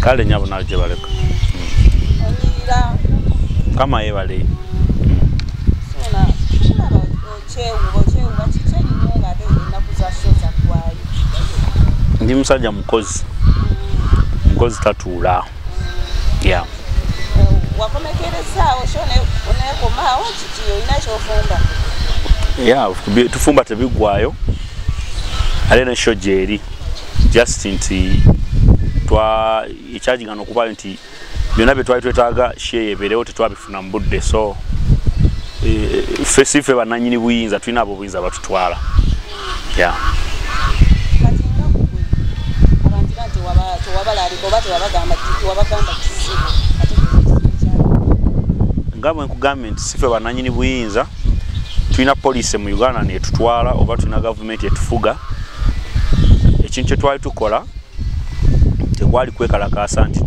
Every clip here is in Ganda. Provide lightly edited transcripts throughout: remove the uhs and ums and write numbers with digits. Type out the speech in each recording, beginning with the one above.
kale nyabo naje baleka kama yebale sona kulaba chewu bachicheni nyonga ate nakuza shoza kwayo ndi musajja mukozi tatuula yeah wakomekereza oshone unekoma wachichiyo inachofumba yeah tufumba tebigwayo alena shojeri just nti twa charging ano kuba nti byonna bye twali twetaaga share ebeerewo tetwabifuna mu budde so fesife bananyini buyinza tulina abo buyinza batutwala yeah ngabwe nkugambye nti sife bananyini buyinza tulina police mu Uganda netutwala oba tulina government etufuga ekintu kye twali tukola tekwali kwekalakaasa nti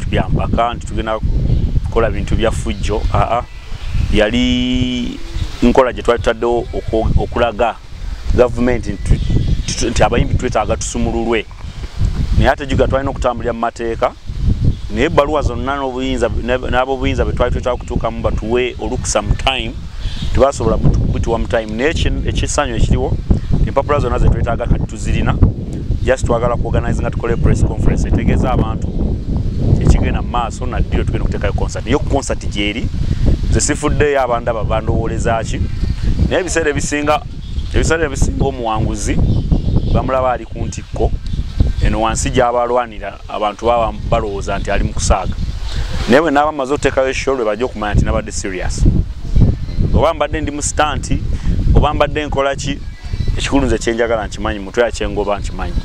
tubyambaka nti tugenda kukola bintu bya fujjo yali nkola gye twali tutaddewo okulaga government nti abayimbi twetaaga tusumululwe naye ate juga twalina okutambulira mu mateeka naye ebbaluwa zonna n'abo buyinza bwe twali twetaaga kutuukamu batuwe olukusa mu time tebasobola bituwa mu time naye ekisanyu ekiriwo empapula zonna ze twetaaga kati tuzirina just twagala kuorganize nga tukole press conference etegeeza abantu ekigenda mu maaso naddiro tugenda okuteekayo concert naye concert gyeri nze sifuddeyo abantu abandowoleza ki naye ebiseera ebisinga omuwanguzi bamulaba ali ku ntikko eno wansi gy'abalwanira abantu baba balowooza nti ali mu kusaaga naye bwe naaba amaze okuteekayo show lwe bajja okumanya nti nabadde serious oba mbadde ndi mu stanti oba mbadde nkola ki ekikulu nze kyenjagala nkimanyi mutwe yakyengoba nkimanyi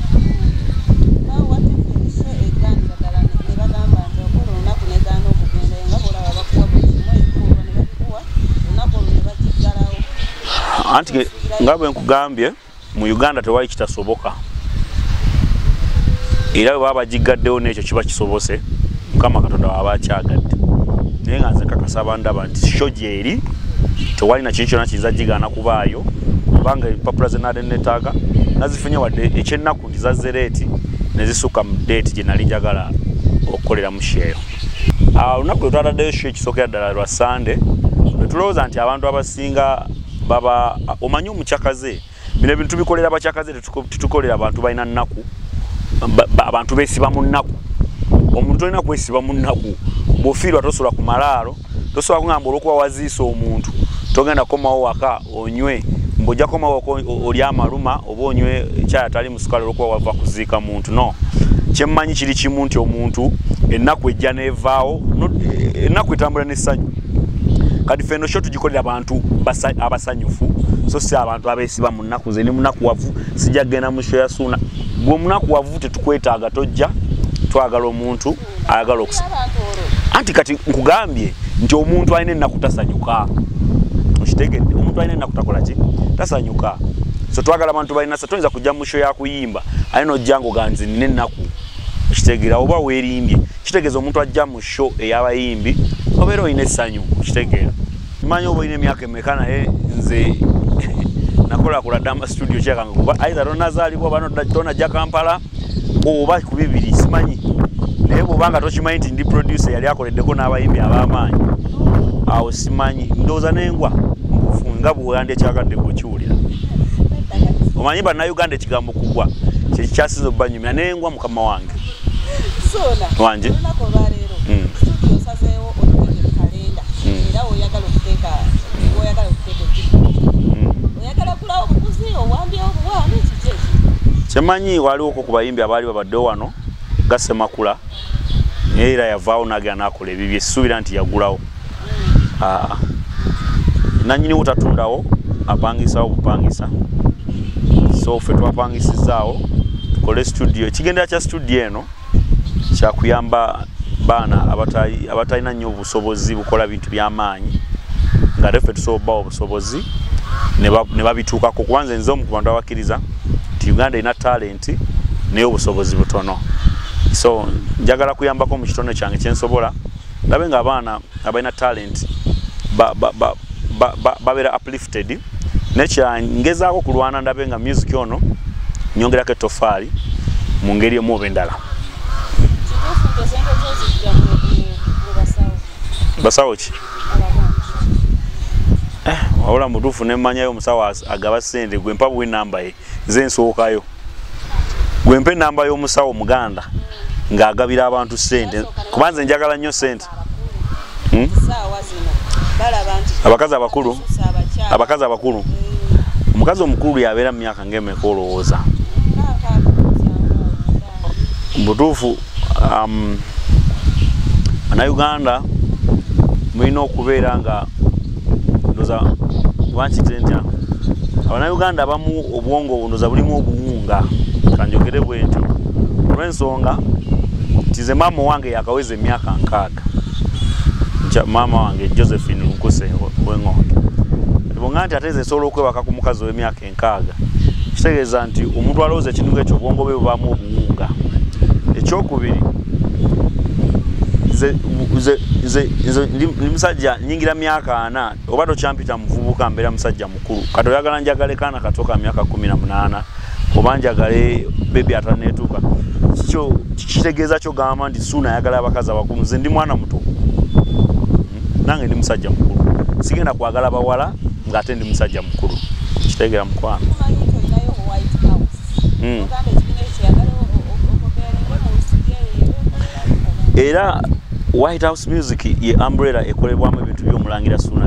anti nga bwe nkugambye mu Uganda tewali kitasoboka era bwe baba bagigaddewo n'ekyo kiba kisobose Mukama Katonda waba akyagadde naye nga nze nkakasa ndaba nti show gyeri tewali na kintu kyonna kiyinza gigaana kubaayo kubanga empapula ze nali neetaaga nazifunye wadde ekyennaku nti zazze leeti ne zisukka mu deeti gye nali njagala okukolera mu sheeyo olunaku lwe twataddeyo sheeyo ekisookera ddala lwa Sande lwe tulowooza nti abantu abasinga baba omanyi omukyakaze bino ebintu tubikolera abakyakaze tetukolera abantu balina nnaku abantu beesiba mu nnaku omuntu olina kwesiba mu nnaku bw'ofiirwa tosobola ku malaalo tosobola kugamba olw'okuba waziisa omuntu togenda komawo waka onywe mbojja komawo oli amaluma oba onywe ekyaya tali mu sukali olw'okuba wava kuziika muntu no kyemmanyi kiri kimu nti omuntu ennaku ejja neevaawo ennaku etambula n'essanyu kati feno sho tugikolera abantu abasanyufu so si abantu abeesiba mu nnaku ze ne munaku wavu sijja genda mu show ya Ssuuna gwe munaku wavu tetukwetaaga tojja twagala omuntu ayagala okusa anti kati nkugambye nti omuntu alina ennaku tasanyuka okitegedde omuntu alina ennaku takola ki tasanyuka so twagala abantu balina toyinza kujja mu show ya kuyimba alina ojjango ganzi nina ennaku okitegera oba weerimbye kitegeeza omuntu ajja mu show ey'abayimbi obeera olina essanyu okitegeera manyi oba olina emyaka emeka naye nze nakola ddama studio kyakange kuba aitha tonazaalibwa oba tonajja Kampala oba ku bibiri simanyi naye bw'obanga tokimanyi nti ndi producer yali akoleddeko n'abayimbi ab'amaanyi awo simanyi ndowooza n'engwa nga bw'oyandya ekyagadde bw'okiwulira omanyi bannayuganda ekigambo kugwa kyekikyasinza obbanyumira n'engwa mukama wange wanje kyemanyi waliwo ku bayimbi abaali babaddewo wano Gasemakula naye era yavaawo n'agenda n'akola ebibyo essuubira nti yagulawo nannyini wutatundawo apangisawo bupangisa so ffe twapangisizaawo tukole studio ekigendera kya studio eno kyakuyamba baana abatalina nnyo obusobozi bukola bintu by'amaanyi nga ffe tusobola obusobozi ne babituukako kuba nze nze omu ku bantu abakkiriza nti Uganda erina talenti naye obusobozi butono so njagala kuyambako mu kitone kyange kyensobola ndabe nga abaana abalina talent babeera uplifted nekyangezaako kulwana ndabe nga music ono nyongerako ettofaali mu ngeri emu oba endala basawo ki wabula mutuufu nemmanyayo omusawo agaba ssente gwe mpa bwe namba ye nze nsookayo gwe mpa enamba y'omusawo muganda ng'agabira abantu ssente kuba nze njagala nnyo ssente abakazi abakulu omukazi omukulu yabeera mu myaka ng'emeka olowooza butuufu Bannayuganda mulina okubeera nga ndoza wankite ntya Abannayuganda abamu obwongo ndoza bulimu obuwunga kanjogere bwentyo olw'ensonga tize maama wange yakaweza emyaka 6 maama wange Josephine Nkuse w'Engonge bonga nti ateze solo okwebaka ku mukazi w'emyaka 6 kitegeeza nti omuntu alowooza ekintu ekyo obwongo bwe bubamu obuwunga ekyokubiri ndi musajja nyingira myaka 4 oba tokyampita muvubuka mbeera musajja mukulu kati oyagala njagale kaana katoka myaka 18 oba njagale bebi ataneetuuka kikyo kitegeeza kyogamba nti suuna ayagala abakazi abakulu nze ndi mwana muto nange ndi musajja mukulu sigenda kwagala bawala ng'ate ndi musajja mukulu kitegeera mukwano era White House Music ye umbrella ekolebwamu ebintu by'omulangira Suuna